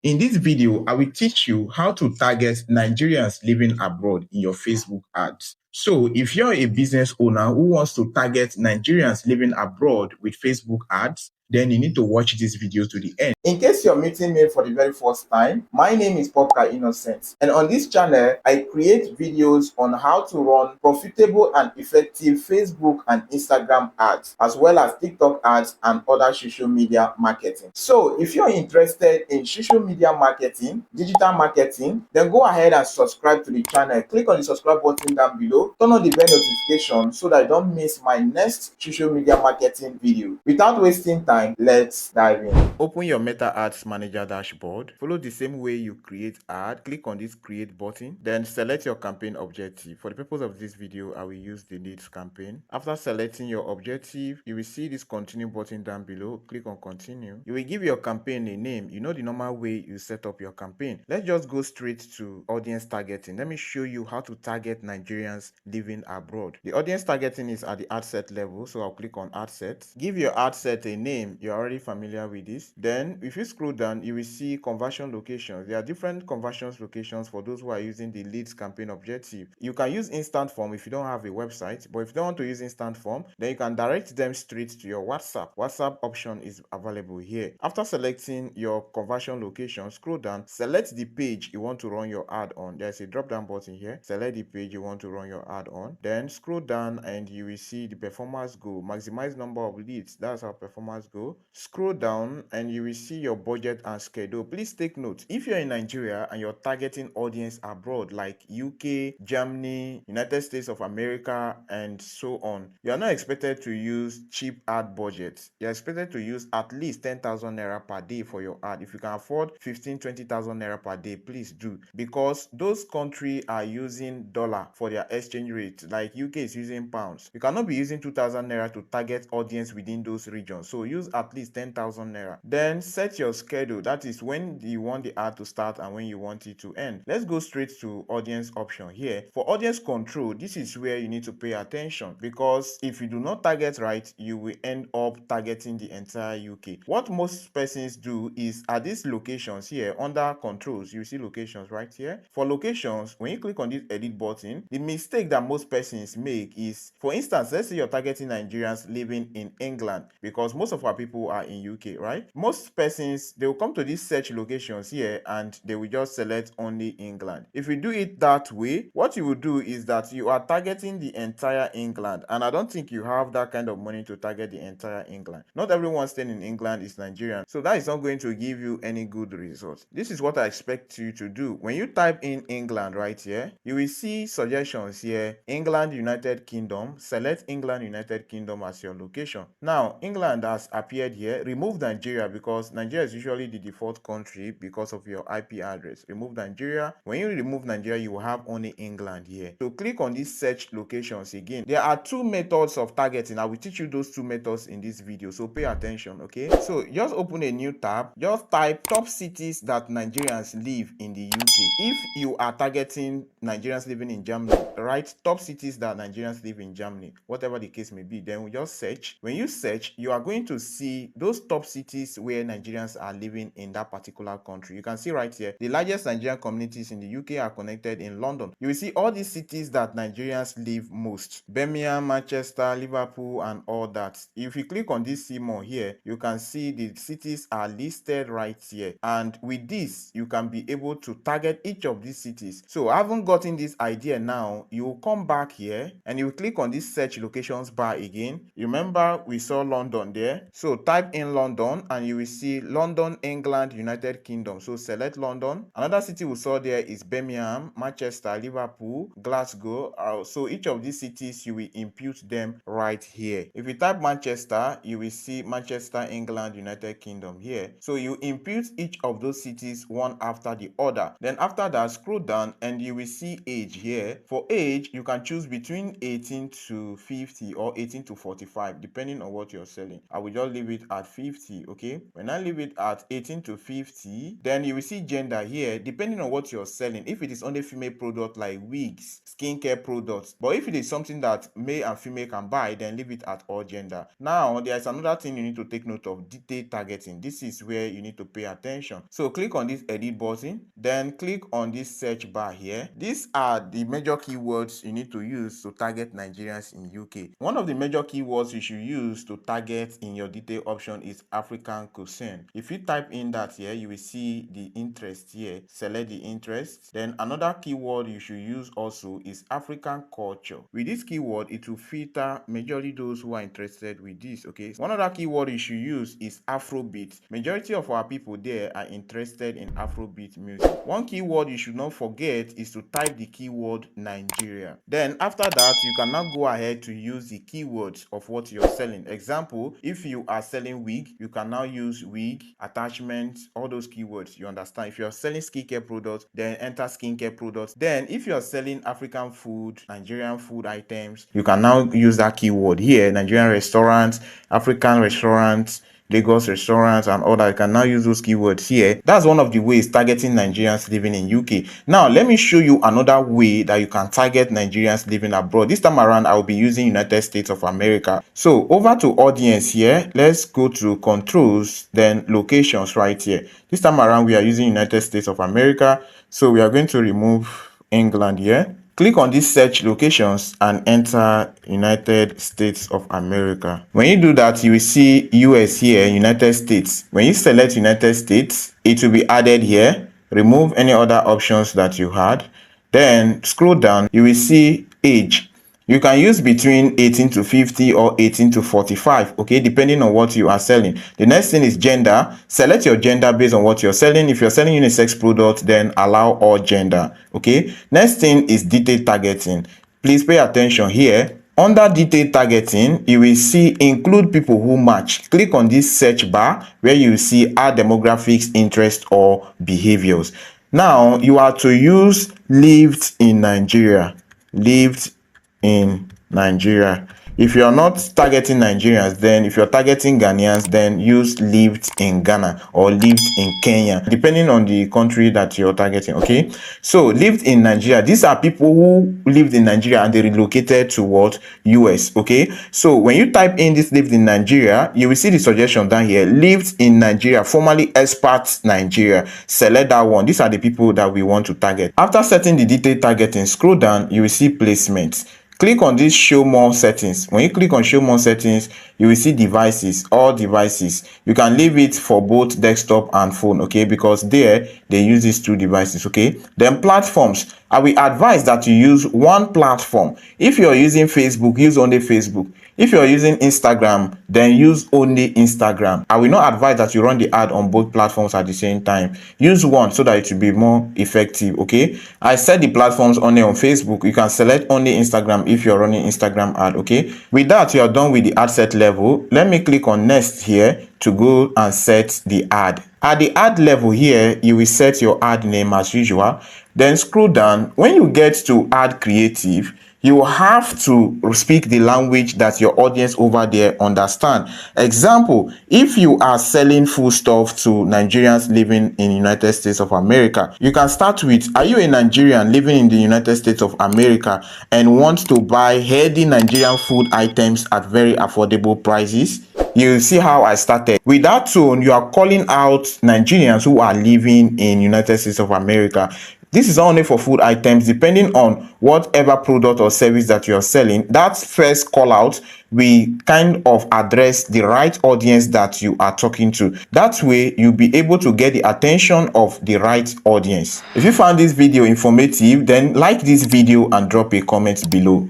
In this video, I will teach you how to target Nigerians living abroad in your Facebook ads. So if you're a business owner who wants to target Nigerians living abroad with Facebook ads, then you need to watch this video to the end. In case you're meeting me for the very first time, my name is Popka 𝗟𝗏𝘁, and on this channel, I create videos on how to run profitable and effective Facebook and Instagram ads, as well as TikTok ads and other social media marketing. So if you're interested in social media marketing, digital marketing, then go ahead and subscribe to the channel. Click on the subscribe button down below, turn on the bell notification so that you don't miss my next social media marketing video. Without wasting time, let's dive in. Open your Meta Ads Manager dashboard. Follow the same way you create ad. Click on this create button. Then select your campaign objective. For the purpose of this video, I will use the leads campaign. After selecting your objective, you will see this continue button down below. Click on continue. You will give your campaign a name. You know the normal way you set up your campaign. Let's just go straight to audience targeting. Let me show you how to target Nigerians living abroad. The audience targeting is at the ad set level, so I'll click on ad set. Give your ad set a name. You're already familiar with this. Then if you scroll down, you will see conversion locations. There are different conversion locations for those who are using the leads campaign objective. You can use instant form if you don't have a website, but if you don't want to use instant form, then you can direct them straight to your WhatsApp. WhatsApp option is available here. After selecting your conversion location, scroll down, select the page you want to run your ad on. There's a drop down button here. Select the page you want to run your ad on. Then scroll down and you will see the performance goal. Maximize number of leads. That's our performance goal. Scroll down and you will see your budget and schedule. Please take note. If you're in Nigeria and you're targeting audience abroad like UK, Germany, United States of America, and so on, you are not expected to use cheap ad budgets. You're expected to use at least 10,000 naira per day for your ad. If you can afford 20,000 naira per day, please do, because those countries are using dollar for their exchange rate, like UK is using pounds. You cannot be using 2,000 naira to target audience within those regions, so use at least 10,000 naira. Then set your schedule, that is when you want the ad to start and when you want it to end. Let's go straight to audience option here. For audience control, this is where you need to pay attention, because if you do not target right, you will end up targeting the entire UK. What most persons do is at these locations here under controls, you see locations right here. For locations, when you click on this edit button, the mistake that most persons make is, for instance, let's say you're targeting Nigerians living in England, because most of our people are in UK, right? Most persons, they will come to these search locations here and they will just select only England. If you do it that way, what you will do is that you are targeting the entire England, and I don't think you have that kind of money to target the entire England. Not everyone staying in England is Nigerian, so that is not going to give you any good results. This is what I expect you to do. When you type in England right here, you will see suggestions here. England, United Kingdom. Select England, United Kingdom as your location. Now England has appeared here. Remove Nigeria, because Nigeria is usually the default country because of your IP address. Remove Nigeria. When you remove Nigeria, you will have only England here. So click on these search locations again. There are two methods of targeting. I will teach you those two methods in this video, so pay attention. Okay, so just open a new tab. Just type top cities that Nigerians live in the UK. If you are targeting Nigerians living in Germany, write top cities that Nigerians live in Germany, whatever the case may be. Then we just search. When you search, you are going to see those top cities where Nigerians are living in that particular country. You can see right here, the largest Nigerian communities in the UK are connected in London. You will see all these cities that Nigerians live most: Birmingham, Manchester, Liverpool, and all that. If you click on this see more here, you can see the cities are listed right here, and with this you can be able to target each of these cities. So I haven't gotten this idea. Now you will come back here and you will click on this search locations bar again. Remember we saw London there, so type in London and you will see London, England, United Kingdom. So select London. Another city we saw there is Birmingham, Manchester, Liverpool, Glasgow. So each of these cities you will impute them right here. If you type Manchester, you will see Manchester, England, United Kingdom here. So you impute each of those cities one after the other. Then after that, scroll down and you will see age here. For age, you can choose between 18 to 50 or 18 to 45, depending on what you're selling. I will just just leave it at 50. Okay, when I leave it at 18 to 50, then you will see gender here depending on what you're selling. If it is only female product like wigs, skincare products, but if it is something that male and female can buy, then leave it at all gender. Now there's another thing you need to take note of: detailed targeting. This is where you need to pay attention. So click on this edit button, then click on this search bar here. These are the major keywords you need to use to target Nigerians in UK. One of the major keywords you should use to target in your detail option is African cuisine. If you type in that here, you will see the interest here. Select the interest. Then another keyword you should use also is African culture. With this keyword, it will filter majorly those who are interested with this. Okay, one other keyword you should use is Afrobeat. Majority of our people there are interested in Afrobeat music. One keyword you should not forget is to type the keyword Nigeria. Then after that, you can now go ahead to use the keywords of what you're selling. Example, if you are selling wig, you can now use wig, attachment, all those keywords. You understand? If you're selling skincare products, then enter skincare products. Then if you're selling African food, Nigerian food items, you can now use that keyword here: Nigerian restaurants, African restaurants, Lagos restaurants, and all that. You can now use those keywords here. That's one of the ways targeting Nigerians living in UK. Now let me show you another way that you can target Nigerians living abroad. This time around, I will be using United States of America. So over to audience here, let's go to controls, then locations right here. This time around, we are using United States of America. So we are going to remove England here. Click on this search locations and enter United States of America. When you do that, you will see US here, United States. When you select United States, it will be added here. Remove any other options that you had. Then scroll down, you will see age. You can use between 18 to 50 or 18 to 45, okay, depending on what you are selling. The next thing is gender. Select your gender based on what you're selling. If you're selling unisex products, then allow all gender, okay. Next thing is detailed targeting. Please pay attention here. Under detailed targeting, you will see include people who match. Click on this search bar where you will see our demographics, interests, or behaviors. Now you are to use lived in Nigeria. Lived in Nigeria. If you are not targeting Nigerians, then if you're targeting Ghanaians, then use lived in Ghana or lived in Kenya, depending on the country that you're targeting, okay? So lived in Nigeria, these are people who lived in Nigeria and they relocated to what? US, okay? So when you type in this lived in Nigeria, you will see the suggestion down here: lived in Nigeria, formerly expat Nigeria. Select that one. These are the people that we want to target. After setting the detailed targeting, scroll down, you will see placements. Click on this show more settings. When you click on show more settings, you will see devices, all devices. You can leave it for both desktop and phone, okay, because there they use these two devices, okay. Then platforms, I will advise that you use one platform. If you're using Facebook, use only Facebook. If you're using Instagram, then use only Instagram. I will not advise that you run the ad on both platforms at the same time. Use one so that it will be more effective, okay. I set the platforms only on Facebook. You can select only Instagram if you're running Instagram ad, okay. With that, you are done with the ad set level. Let me click on next here to go and set the ad. At the ad level here, you will set your ad name as usual. Then scroll down. When you get to add creative, you have to speak the language that your audience over there understand. Example, if you are selling food stuff to Nigerians living in United States of America, you can start with: are you a Nigerian living in the United States of America and want to buy healthy Nigerian food items at very affordable prices? You see how I started. With that tone, you are calling out Nigerians who are living in United States of America. This is only for food items. Depending on whatever product or service that you are selling, that first call out we kind of address the right audience that you are talking to. That way you'll be able to get the attention of the right audience. If you found this video informative, then like this video and drop a comment below.